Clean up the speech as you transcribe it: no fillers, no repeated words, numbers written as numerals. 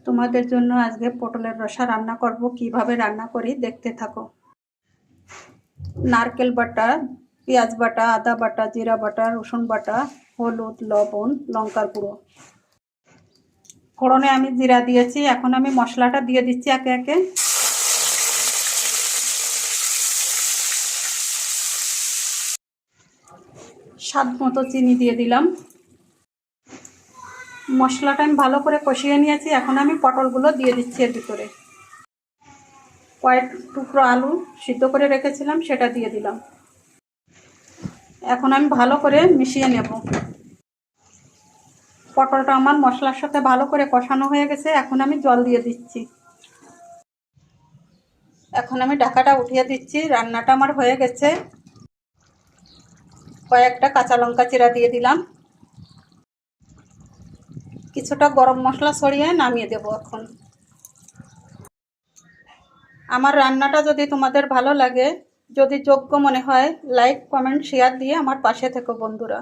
তোমাদের জন্য আজকে পটলের রসা রান্না করব। কিভাবে রান্না করি দেখতে থাকো। নারকেল বাটা, পেঁয়াজ বাটা, আদা বাটা, জিরা বাটা, রসুন বাটা, হলুদ, লবণ, লঙ্কার গুঁড়ো। ফোড়নে আমি জিরা দিয়েছি। এখন আমি মশলাটা দিয়ে দিচ্ছি একে একে। স্বাদ মতো চিনি দিয়ে দিলাম। মশলাটা আমি ভালো করে কষিয়ে নিয়েছি। এখন আমি পটলগুলো দিয়ে দিচ্ছি এর ভিতরে। কয়েক টুকরো আলু সিদ্ধ করে রেখেছিলাম, সেটা দিয়ে দিলাম। এখন আমি ভালো করে মিশিয়ে নেব। পটলটা আমার মশলার সাথে ভালো করে কষানো হয়ে গেছে। এখন আমি জল দিয়ে দিচ্ছি। এখন আমি ঢাকাটা উঠিয়ে দিচ্ছি। রান্নাটা আমার হয়ে গেছে। কয়েকটা কাঁচা লঙ্কা চিরা দিয়ে দিলাম। কিছুটা গরম মশলা ছড়িয়ে নামিয়ে দেব। এখন আমার রান্নাটা যদি তোমাদের ভালো লাগে, যদি যোগ্য মনে হয়, লাইক, কমেন্ট, শেয়ার দিয়ে আমার পাশে থেকো বন্ধুরা।